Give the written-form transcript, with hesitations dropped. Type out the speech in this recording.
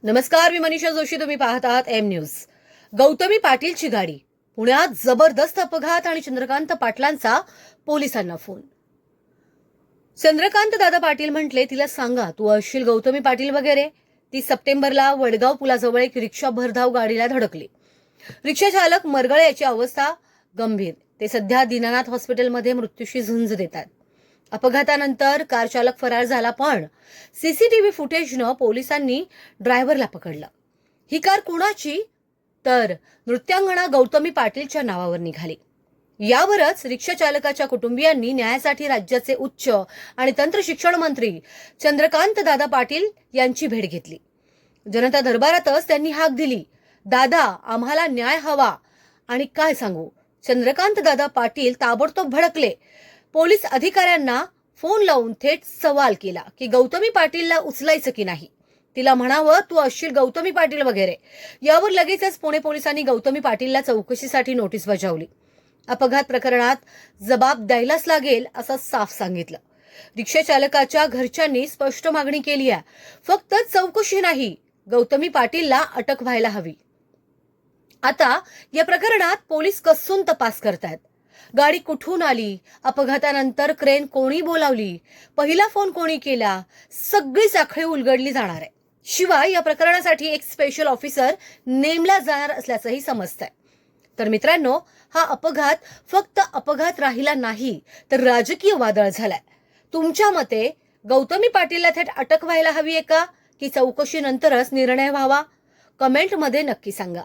नमस्कार, मी मनीषा जोशी. तुम्ही पाहत आहात एम न्यूज. गौतमी पाटीलची गाडी पुण्यात जबरदस्त अपघात आणि चंद्रकांत पाटलांचा पोलिसांना फोन. चंद्रकांत दादा पाटील म्हटले, तिला सांगा तू असशील गौतमी पाटील वगैरे. 30 सप्टेंबरला वडगाव पुलाजवळ एक रिक्षा भरधाव गाडीला धडकली. रिक्षा चालक मरगळे याची अवस्था गंभीर. ते सध्या दीनानाथ हॉस्पिटलमध्ये मृत्यूशी झुंज देतात. अपघातानंतर कार चालक फरार झाला, पण सीसीटीव्ही फुटेजनं पोलिसांनी ड्रायव्हरला पकडलं. ही कार कुणाची? तर नृत्यांगना गौतमी पाटीलच्या नावावर निघाली. यावरच रिक्षा चालकाच्या कुटुंबियांनी न्यायासाठी राज्याचे उच्च आणि तंत्र शिक्षण मंत्री चंद्रकांत दादा पाटील यांची भेट घेतली. जनता दरबारातच त्यांनी हाक दिली, दादा आम्हाला न्याय हवा. आणि काय सांगू, चंद्रकांत दादा पाटील ताबडतोब भडकले. पोलीस अधिकाऱ्यांना फोन लावून थेट सवाल केला की गौतमी पाटीलला उचलायचं की नाही. तिला म्हणावं तू असशील गौतमी पाटील वगैरे. यावर लगेचच पुणे पोलिसांनी गौतमी पाटीलला चौकशीसाठी नोटीस बजावली. अपघात प्रकरणात जबाब द्यायलाच लागेल असं साफ सांगितलं. रिक्षा चालकाच्या घरच्यांनी स्पष्ट मागणी केली आहे, फक्त चौकशी नाही, गौतमी पाटीलला अटक व्हायला हवी. आता या प्रकरणात पोलीस कसून तपास करतात. गाडी कुठून आली, अपघातानंतर क्रेन कोणी बोलावली, पहिला फोन कोणी केला, सगळी साखळी उलगडली जाणार आहे. शिवाय या प्रकरणासाठी एक स्पेशल ऑफिसर नेमला जाणार असल्याचंही समजतंय. तर मित्रांनो, हा अपघात फक्त अपघात राहिला नाही, तर राजकीय वादळ झालाय. तुमच्या मते गौतमी पाटीलला थेट अटक व्हायला हवी आहे का, की चौकशीनंतरच निर्णय व्हावा? कमेंटमध्ये नक्की सांगा.